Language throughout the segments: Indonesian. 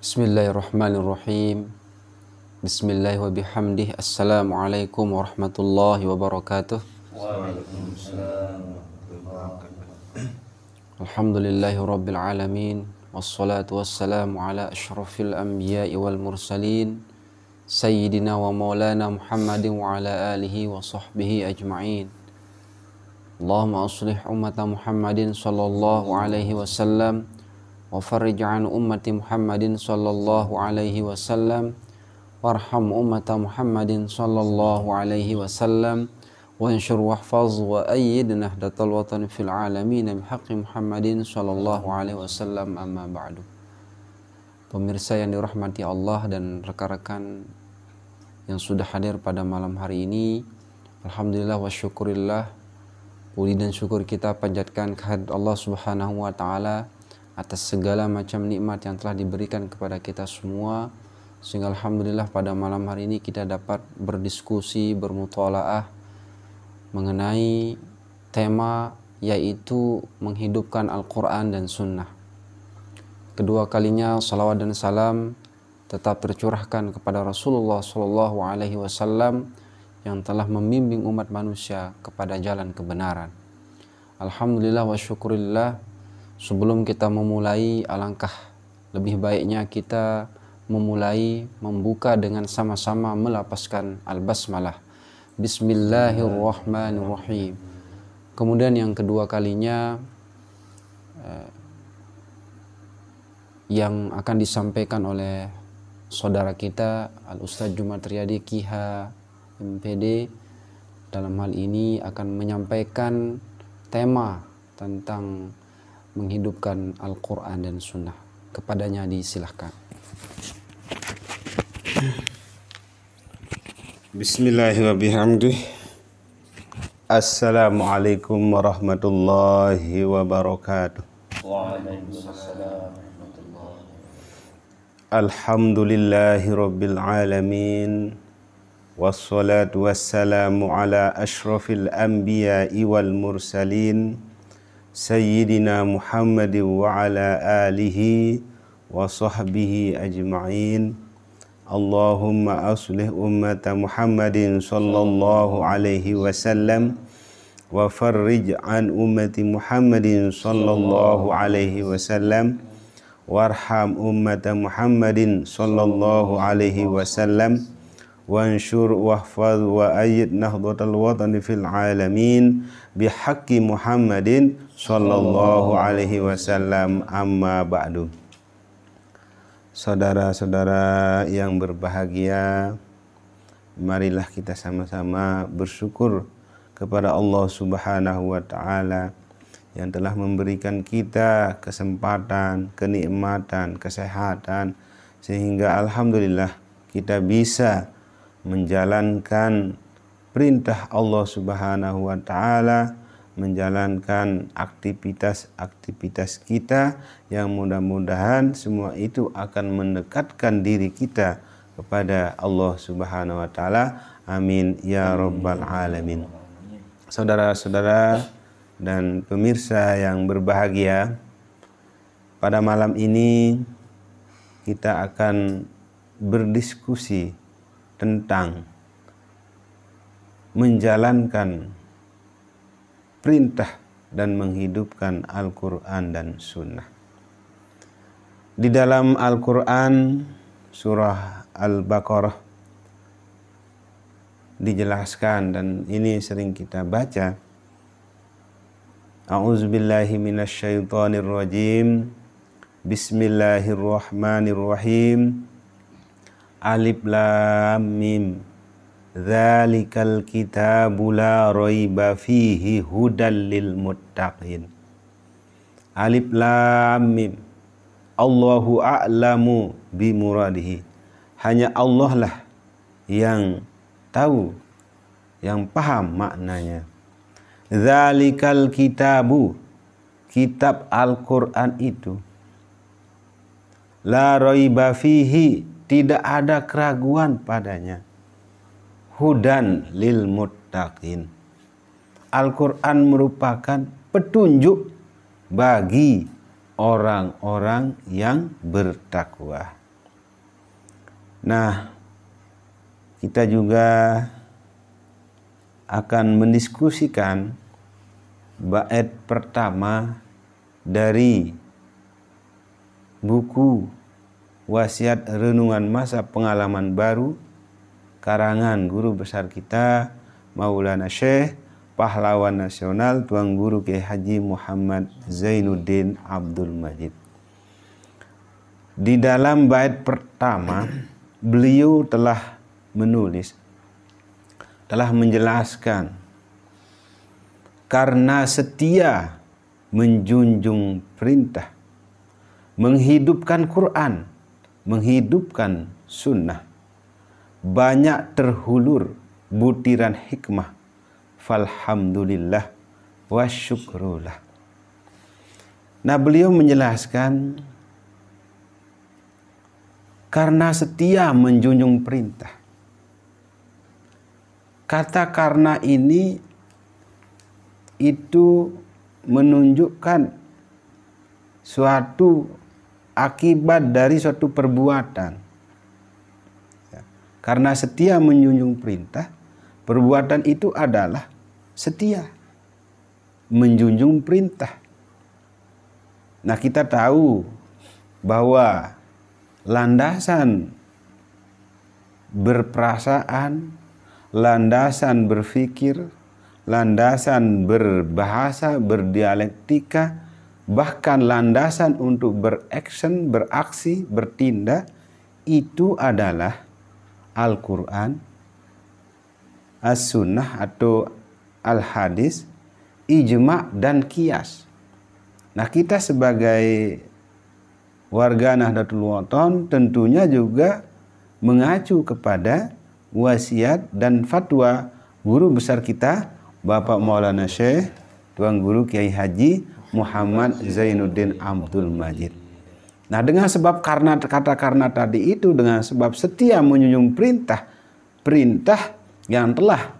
Bismillahirrahmanirrahim. Bismillah wa bihamdih. Assalamualaikum warahmatullahi wabarakatuh. Waalaikumsalam. Alhamdulillahi rabbil alamin. Wassalatu wassalamu ala ashrafil anbiya'i wal mursalin Sayyidina wa maulana Muhammadin wa ala alihi wa sahbihi ajma'in. Allahumma aslih ummata Muhammadin sallallahu alaihi wasallam wa farrij an ummati Muhammadin sallallahu alaihi wasallam warham ummata Muhammadin sallallahu alaihi wasallam wa anshur wahfaz wa ayyid nahdatal watan fil alamin bihaqqi Muhammadin sallallahu alaihi wasallam, amma ba'du. Pemirsa yang dirahmati Allah dan rekan-rekan yang sudah hadir pada malam hari ini, alhamdulillah wa syukurillah, puji dan syukur kita panjatkan kehadirat Allah Subhanahu wa taala atas segala macam nikmat yang telah diberikan kepada kita semua, sehingga alhamdulillah pada malam hari ini kita dapat berdiskusi, bermutolaah mengenai tema yaitu menghidupkan Al-Quran dan Sunnah. Kedua kalinya salawat dan salam tetap tercurahkan kepada Rasulullah Shallallahu Alaihi Wasallam yang telah membimbing umat manusia kepada jalan kebenaran. Alhamdulillah wa syukurillah. Sebelum kita memulai, alangkah lebih baiknya kita membuka dengan sama-sama melapaskan al-basmalah. Bismillahirrahmanirrahim. Kemudian yang kedua kalinya yang akan disampaikan oleh saudara kita Al-Ustadz Jumat Riyadi Kiha MPD dalam hal ini akan menyampaikan tema tentang menghidupkan Al-Quran dan Sunnah. Kepadanya disilahkan. Bismillahirrahmanirrahim. Assalamualaikum warahmatullahi wabarakatuh. Waalaikumsalam warahmatullahi wabarakatuh. Alhamdulillahi rabbil alamin. Wassalatu wassalamu ala ashrafil anbiya'i wal mursalin Sayyidina Muhammadin wa ala alihi wa sahbihi ajma'in. Allahumma aslih ummata Muhammadin sallallahu alaihi wasallam wa farrij an ummati Muhammadin sallallahu alaihi wasallam warham ummata Muhammadin sallallahu alaihi wasallam wanshur wahfaz wa ayyid nahdlatal watani fil alamin bihaqqi Muhammadin sallallahu alaihi wasallam, amma ba'du. Saudara-saudara yang berbahagia, marilah kita sama-sama bersyukur kepada Allah Subhanahu wa taala yang telah memberikan kita kesempatan, kenikmatan, kesehatan, sehingga alhamdulillah kita bisa menjalankan perintah Allah Subhanahu wa taala, menjalankan aktivitas-aktivitas kita yang mudah-mudahan semua itu akan mendekatkan diri kita kepada Allah Subhanahu wa taala. Amin ya rabbal alamin. Saudara-saudara dan pemirsa yang berbahagia, pada malam ini kita akan berdiskusi tentang menjalankan perintah dan menghidupkan Al-Quran dan Sunnah. Di dalam Al-Quran surah Al-Baqarah dijelaskan, dan ini sering kita baca, A'udzubillahi minasyaitonirrajim. Bismillahirrahmanirrahim. Alif lam mim. Dzalikal kitabu la raiba fihi hudal lil muttaqin. Alif lam mim. Allahu a'lamu bimuradihi. Hanya Allah lah yang tahu, yang paham maknanya. Dzalikal kitabu, kitab Al-Quran itu, la raiba fihi, tidak ada keraguan padanya, hudan lil muttaqin. Al-Quran merupakan petunjuk bagi orang-orang yang bertakwa. Nah, kita juga akan mendiskusikan bait pertama dari buku Wasiat Renungan Masa Pengalaman Baru karangan guru besar kita Maulana Syekh Pahlawan Nasional Tuan Guru Kiai Haji Muhammad Zainuddin Abdul Majid. Di dalam bait pertama beliau telah menulis, telah menjelaskan, karena setia menjunjung perintah, menghidupkan Quran, menghidupkan sunnah, banyak terhulur butiran hikmah, falhamdulillah wa syukrullah. Nah, beliau menjelaskan karena setia menjunjung perintah. Kata karena ini itu menunjukkan suatu akibat dari suatu perbuatan. Karena setia menjunjung perintah, perbuatan itu adalah setia menjunjung perintah. Nah, kita tahu bahwa landasan berperasaan, landasan berpikir, landasan berbahasa, berdialektika, bahkan landasan untuk beraction, beraksi, bertindak, itu adalah Al-Quran, As-Sunnah atau Al-Hadis, Ijma' dan Qiyas. Nah, kita sebagai warga Nahdlatul Wathon tentunya juga mengacu kepada wasiat dan fatwa guru besar kita Bapak Maulana Syekh Tuan Guru Kiai Haji Muhammad Zainuddin Abdul Majid. Nah, dengan sebab karena kata karena tadi itu, dengan sebab setia menjunjung perintah yang telah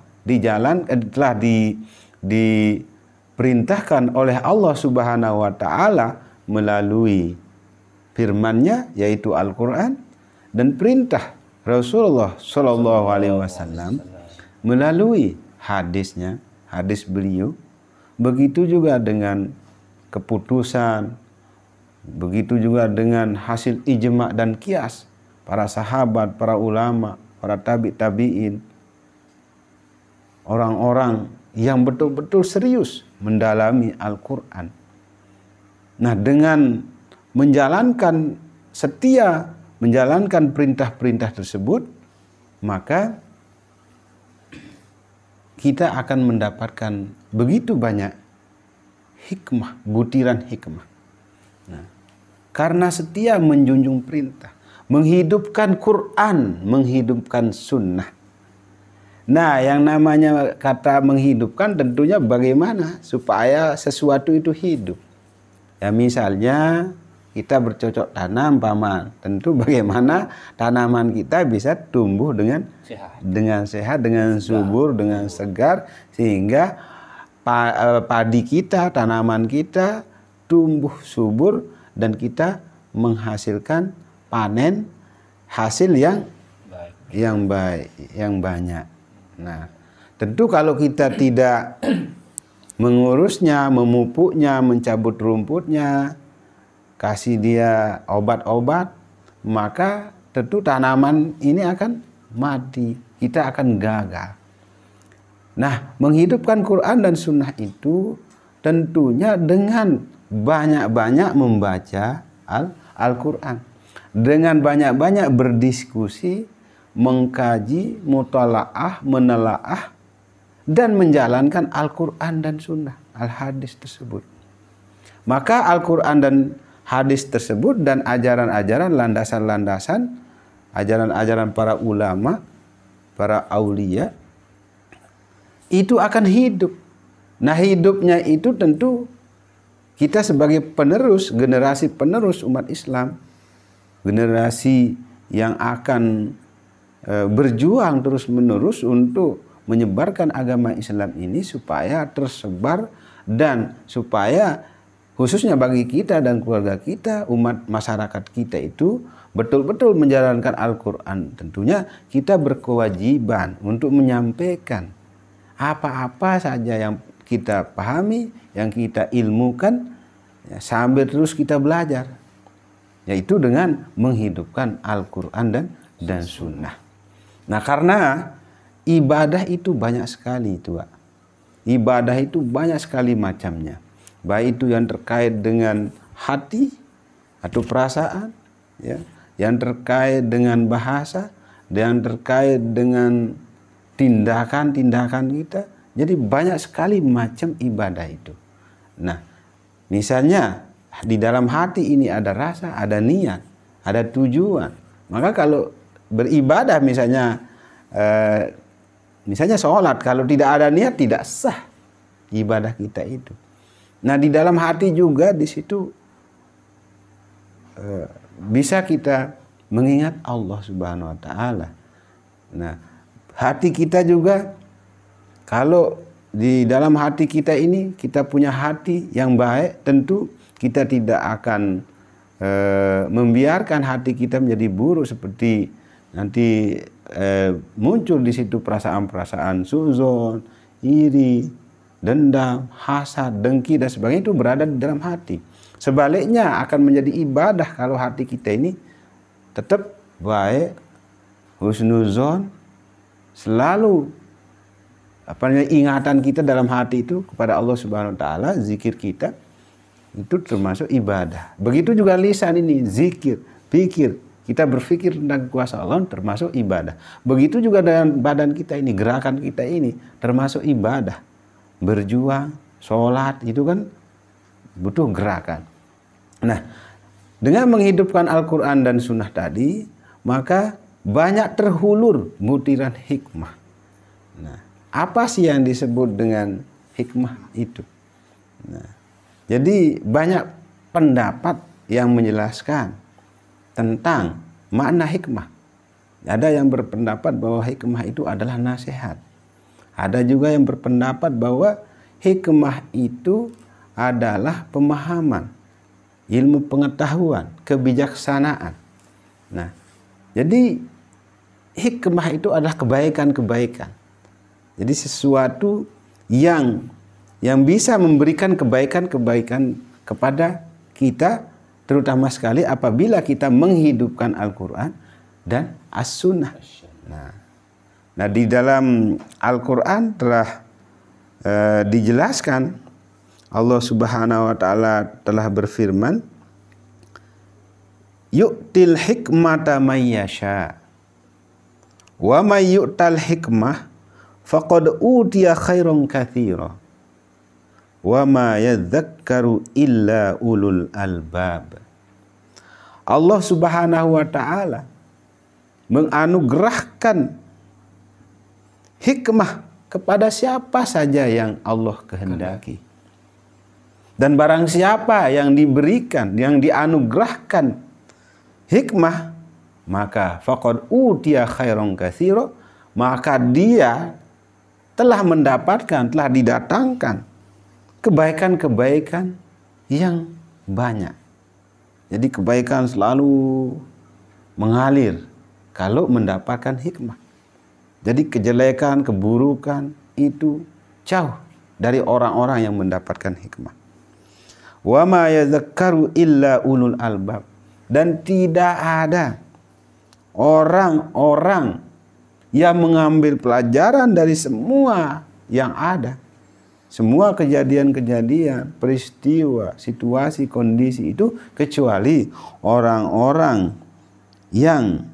diperintahkan oleh Allah Subhanahu wa taala melalui firman-Nya yaitu Al-Qur'an, dan perintah Rasulullah Shallallahu alaihi wasallam melalui hadisnya, hadis beliau. Begitu juga dengan keputusan, begitu juga dengan hasil ijma' dan qiyas para sahabat, para ulama, para tabi'in, orang-orang yang betul-betul serius mendalami Al-Quran. Nah, dengan setia menjalankan perintah-perintah tersebut, maka kita akan mendapatkan begitu banyak hikmah, butiran hikmah. Nah, karena setia menjunjung perintah, menghidupkan Quran, menghidupkan sunnah. Nah, yang namanya kata menghidupkan tentunya bagaimana supaya sesuatu itu hidup. Ya, misalnya kita bercocok tanam, paman. Tentu bagaimana tanaman kita bisa tumbuh dengan sehat, dengan subur, dengan segar, sehingga padi kita, tanaman kita tumbuh subur dan kita menghasilkan panen hasil yang baik, yang banyak. Nah, tentu kalau kita tidak mengurusnya, memupuknya, mencabut rumputnya, kasih dia obat-obat, maka tentu tanaman ini akan mati, kita akan gagal. Nah, menghidupkan Quran dan Sunnah itu tentunya dengan banyak-banyak membaca Al-Quran, dengan banyak-banyak berdiskusi, mengkaji, mutalaah, menelaah, dan menjalankan Al-Quran dan Sunnah, Al-Hadis tersebut. Maka Al-Quran dan hadis tersebut dan ajaran-ajaran, landasan-landasan, ajaran-ajaran para ulama, para aulia, itu akan hidup. Nah, hidupnya itu tentu kita sebagai penerus, generasi penerus umat Islam, generasi yang akan berjuang terus-menerus untuk menyebarkan agama Islam ini supaya tersebar dan supaya khususnya bagi kita dan keluarga kita, umat masyarakat kita itu betul-betul menjalankan Al-Quran. Tentunya kita berkewajiban untuk menyampaikan apa-apa saja yang kita pahami, yang kita ilmukan, ya, sambil terus kita belajar, yaitu dengan menghidupkan Al-Quran dan Sunnah. Nah, karena ibadah itu banyak sekali itu, Pak. Ibadah itu banyak sekali macamnya. Baik itu yang terkait dengan hati atau perasaan, ya, yang terkait dengan bahasa, yang terkait dengan tindakan-tindakan kita. Jadi banyak sekali macam ibadah itu. Nah, misalnya di dalam hati ini ada rasa, ada niat, ada tujuan. Maka kalau beribadah misalnya sholat, kalau tidak ada niat tidak sah ibadah kita itu. Nah, di dalam hati juga di situ bisa kita mengingat Allah Subhanahu wa taala. Nah, hati kita juga, kalau di dalam hati kita ini kita punya hati yang baik, tentu kita tidak akan membiarkan hati kita menjadi buruk seperti nanti muncul di situ perasaan-perasaan suzon, iri, dendam, hasad, dengki dan sebagainya, itu berada di dalam hati. Sebaliknya akan menjadi ibadah kalau hati kita ini tetap baik, husnuzon, selalu ingatan kita dalam hati itu kepada Allah Subhanahu wa taala, zikir kita itu termasuk ibadah. Begitu juga lisan ini, zikir, pikir, kita berpikir tentang kuasa Allah termasuk ibadah. Begitu juga dengan badan kita ini, gerakan kita ini termasuk ibadah. Berjuang, sholat itu kan butuh gerakan. Nah, dengan menghidupkan Al-Quran dan Sunnah tadi, maka banyak terhulur butiran hikmah. Nah, apa sih yang disebut dengan hikmah itu? Nah, jadi banyak pendapat yang menjelaskan tentang makna hikmah. Ada yang berpendapat bahwa hikmah itu adalah nasihat. Ada juga yang berpendapat bahwa hikmah itu adalah pemahaman, ilmu pengetahuan, kebijaksanaan. Nah, jadi hikmah itu adalah kebaikan-kebaikan. Jadi sesuatu yang bisa memberikan kebaikan-kebaikan kepada kita, terutama sekali apabila kita menghidupkan Al-Quran dan As-Sunnah. Nah, di dalam Al-Quran telah dijelaskan, Allah Subhanahu wa taala telah berfirman, yu'til hikmata may yasha wa may yu'tal hikmah faqad utiya khairan katsira wa ma yadzakkaru illa ulul albab. Allah Subhanahu wa taala menganugerahkan hikmah kepada siapa saja yang Allah kehendaki. Dan barang siapa yang diberikan, yang dianugerahkan hikmah, maka faqad utiya khairan katsira, maka dia telah mendapatkan, telah didatangkan kebaikan-kebaikan yang banyak. Jadi kebaikan selalu mengalir kalau mendapatkan hikmah. Jadi kejelekan, keburukan itu jauh dari orang-orang yang mendapatkan hikmah. Wa ma yadzakkaru illa ulul albab. Dan tidak ada orang-orang yang mengambil pelajaran dari semua yang ada. Semua kejadian-kejadian, peristiwa, situasi, kondisi itu kecuali orang-orang yang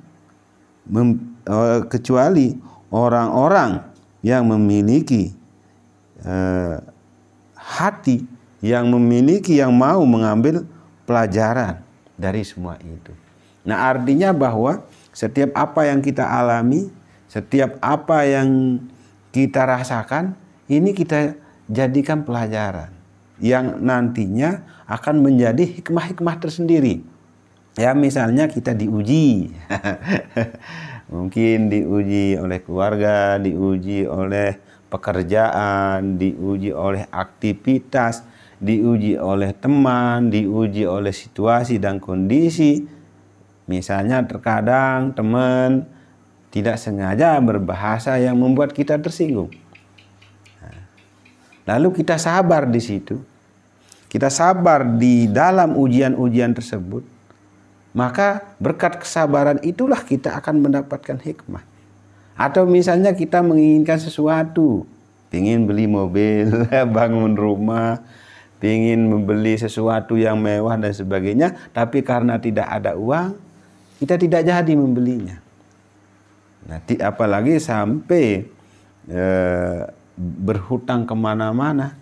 memiliki hati, yang memiliki, yang mau mengambil pelajaran dari semua itu. Nah, artinya bahwa setiap apa yang kita alami, setiap apa yang kita rasakan, ini kita jadikan pelajaran yang nantinya akan menjadi hikmah-hikmah tersendiri. Ya, misalnya kita diuji. Mungkin diuji oleh keluarga, diuji oleh pekerjaan, diuji oleh aktivitas diuji oleh teman, diuji oleh situasi dan kondisi. Misalnya terkadang teman tidak sengaja berbahasa yang membuat kita tersinggung. Lalu kita sabar di situ. Kita sabar di dalam ujian-ujian tersebut. Maka berkat kesabaran itulah kita akan mendapatkan hikmah. Atau misalnya kita menginginkan sesuatu, ingin beli mobil, bangun rumah, ingin membeli sesuatu yang mewah dan sebagainya, tapi karena tidak ada uang, kita tidak jadi membelinya. Nah, apalagi sampai berhutang kemana-mana,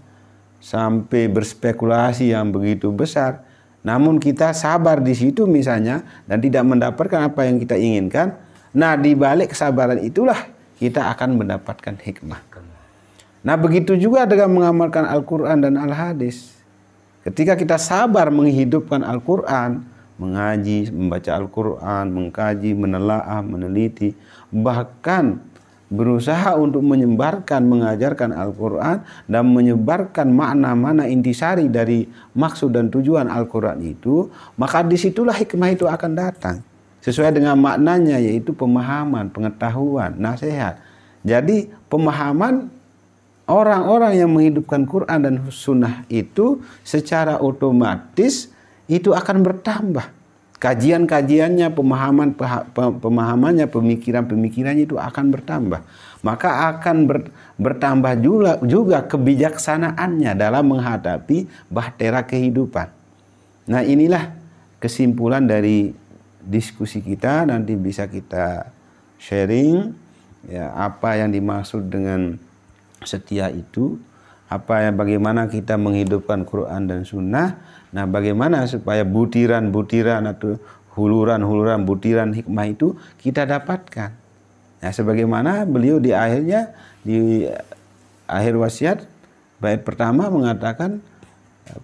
sampai berspekulasi yang begitu besar. Namun kita sabar di situ misalnya dan tidak mendapatkan apa yang kita inginkan. Nah, di balik kesabaran itulah kita akan mendapatkan hikmah. Nah, begitu juga dengan mengamalkan Al-Quran dan Al-Hadis. Ketika kita sabar menghidupkan Al-Quran, mengaji, membaca Al-Quran, mengkaji, menelaah, meneliti, bahkan berusaha untuk menyebarkan, mengajarkan Al-Quran dan menyebarkan makna-makna intisari dari maksud dan tujuan Al-Quran itu, maka disitulah hikmah itu akan datang. Sesuai dengan maknanya, yaitu pemahaman, pengetahuan, nasihat. Jadi pemahaman orang-orang yang menghidupkan Quran dan Sunnah itu secara otomatis itu akan bertambah. Kajian-kajiannya, pemahamannya, pemikirannya itu akan bertambah. Maka akan bertambah juga kebijaksanaannya dalam menghadapi bahtera kehidupan. Nah, inilah kesimpulan dari diskusi kita. Nanti bisa kita sharing ya, apa yang dimaksud dengan setia itu, bagaimana kita menghidupkan Quran dan Sunnah. Nah, bagaimana supaya butiran-butiran atau huluran-huluran butiran hikmah itu kita dapatkan. Nah, sebagaimana beliau di akhir wasiat bait pertama mengatakan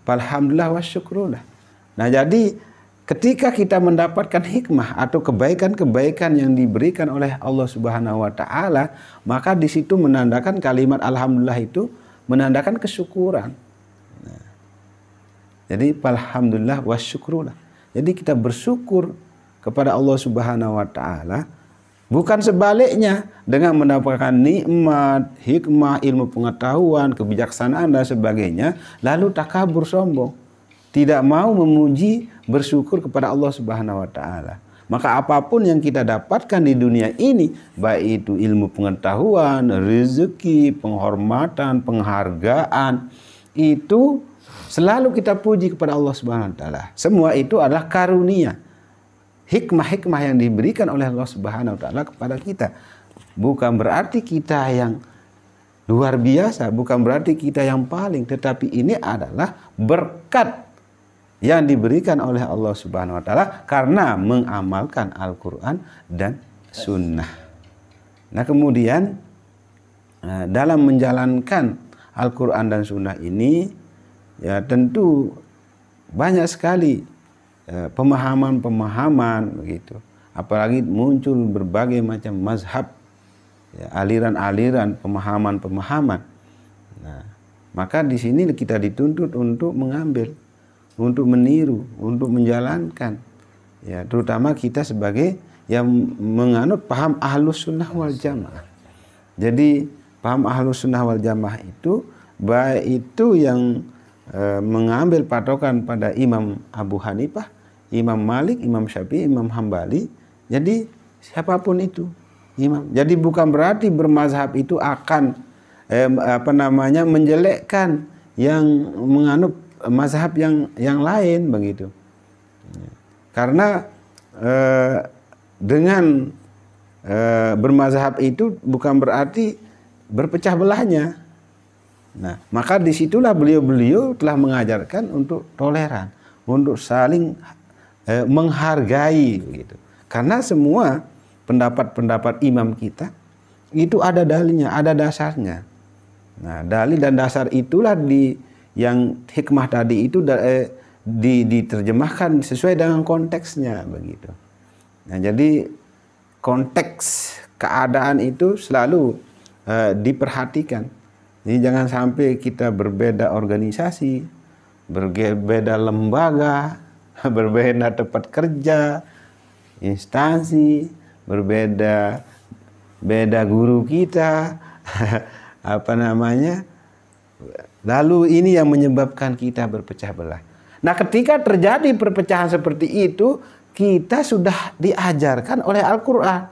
alhamdulillah wa syukrullah. Nah, jadi ketika kita mendapatkan hikmah atau kebaikan-kebaikan yang diberikan oleh Allah Subhanahu wa taala, maka di situ menandakan kalimat alhamdulillah itu menandakan kesyukuran. Nah, jadi alhamdulillah wa syukrullah. Jadi kita bersyukur kepada Allah Subhanahu wa taala, bukan sebaliknya dengan mendapatkan nikmat, hikmah, ilmu pengetahuan, kebijaksanaan dan sebagainya, lalu takabur, sombong. Tidak mau memuji, bersyukur kepada Allah Subhanahu wa taala. Maka apapun yang kita dapatkan di dunia ini, baik itu ilmu pengetahuan, rezeki, penghormatan, penghargaan, itu selalu kita puji kepada Allah Subhanahu wa taala. Semua itu adalah karunia, hikmah-hikmah yang diberikan oleh Allah Subhanahu wa taala kepada kita. Bukan berarti kita yang luar biasa, bukan berarti kita yang paling, tetapi ini adalah berkat yang diberikan oleh Allah Subhanahu wa taala karena mengamalkan Al-Qur'an dan Sunnah. Nah, kemudian dalam menjalankan Al-Qur'an dan Sunnah ini, ya tentu banyak sekali pemahaman-pemahaman begitu. Apalagi muncul berbagai macam mazhab, ya, aliran-aliran, pemahaman-pemahaman. Nah, maka di sini kita dituntut untuk mengambil, untuk meniru, untuk menjalankan, ya, terutama kita sebagai yang menganut paham Ahlus Sunnah wal Jamaah. Jadi paham Ahlus Sunnah wal Jamaah itu baik itu yang mengambil patokan pada Imam Abu Hanifah, Imam Malik, Imam Syafi'i, Imam Hambali. Jadi siapapun itu imam. Jadi bukan berarti bermazhab itu akan menjelekkan yang menganut mazhab yang lain begitu. Karena dengan bermazhab itu bukan berarti berpecah belahnya. Nah, maka disitulah beliau telah mengajarkan untuk toleran, untuk saling menghargai begitu. Karena semua pendapat-pendapat imam kita itu ada dalilnya, ada dasarnya. Nah, dalil dan dasar itulah yang hikmah tadi itu diterjemahkan sesuai dengan konteksnya begitu. Nah, jadi konteks keadaan itu selalu diperhatikan. Jadi jangan sampai kita berbeda organisasi, berbeda lembaga, berbeda tempat kerja, instansi, berbeda guru kita, apa namanya. Lalu ini yang menyebabkan kita berpecah belah. Nah, ketika terjadi perpecahan seperti itu, kita sudah diajarkan oleh Al-Quran.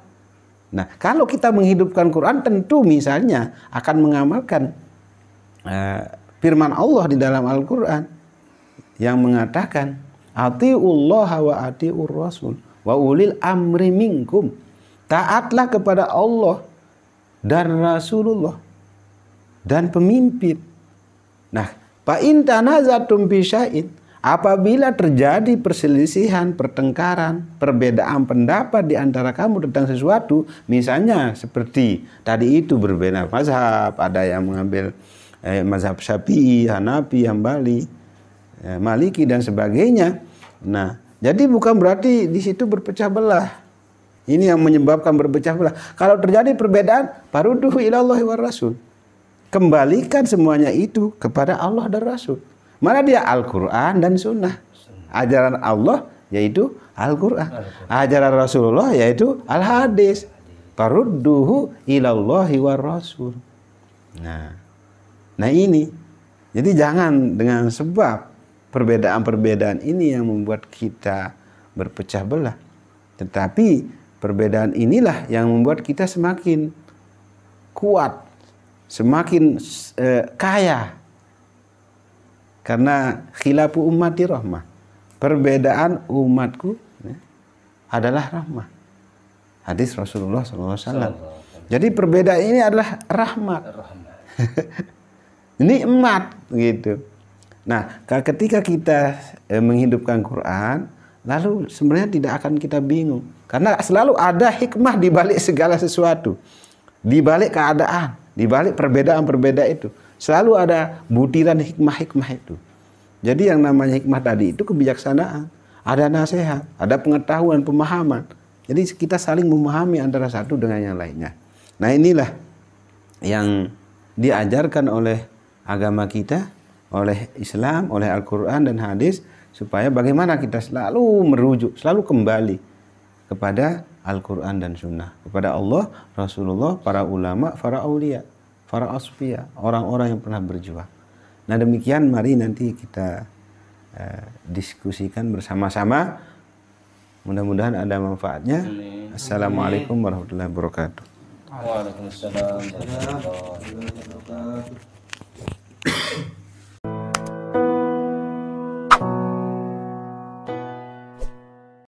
Nah, kalau kita menghidupkan Quran, tentu misalnya akan mengamalkan firman Allah di dalam Al-Quran yang mengatakan, atiullaha wa atiur rasul wa ulil amri minkum. Taatlah kepada Allah dan Rasulullah dan pemimpin. Nah, fa in tanazatum fi syai'in, apabila terjadi perselisihan, pertengkaran, perbedaan pendapat di antara kamu tentang sesuatu, misalnya seperti tadi itu berbeda mazhab, ada yang mengambil mazhab Syafi'i, Hanafi, Hambali, Maliki dan sebagainya. Nah, jadi bukan berarti di situ berpecah belah. Ini yang menyebabkan berpecah belah. Kalau terjadi perbedaan, farudduhu ilallahi war rasul. Kembalikan semuanya itu kepada Allah dan Rasul. Mana dia? Al-Quran dan Sunnah. Ajaran Allah yaitu Al-Quran. Ajaran Rasulullah yaitu Al-Hadis. Farudduhu ilallahi war rasul. Nah ini. Jadi jangan dengan sebab perbedaan-perbedaan ini yang membuat kita berpecah belah. Tetapi perbedaan inilah yang membuat kita semakin kuat, semakin kaya. Karena khilafu ummati rahmah. Perbedaan umatku adalah rahmah. Hadis Rasulullah SAW. Jadi perbedaan ini adalah rahmat. Nikmat gitu. Nah, ketika kita menghidupkan Quran, lalu sebenarnya tidak akan kita bingung. Karena selalu ada hikmah di balik segala sesuatu. Di balik keadaan, di balik perbedaan-perbedaan itu. Selalu ada butiran hikmah-hikmah itu. Jadi yang namanya hikmah tadi itu kebijaksanaan. Ada nasihat, ada pengetahuan, pemahaman. Jadi kita saling memahami antara satu dengan yang lainnya. Nah inilah yang diajarkan oleh agama kita, oleh Islam, oleh Al-Quran dan hadis, supaya bagaimana kita selalu merujuk, selalu kembali kepada Al-Quran dan Sunnah, kepada Allah, Rasulullah, para ulama, para aulia, para asfiya, orang-orang yang pernah berjuang. Nah demikian, mari nanti kita diskusikan bersama-sama. Mudah-mudahan ada manfaatnya. Assalamualaikum warahmatullahi wabarakatuh. Waalaikumsalam warahmatullahi wabarakatuh.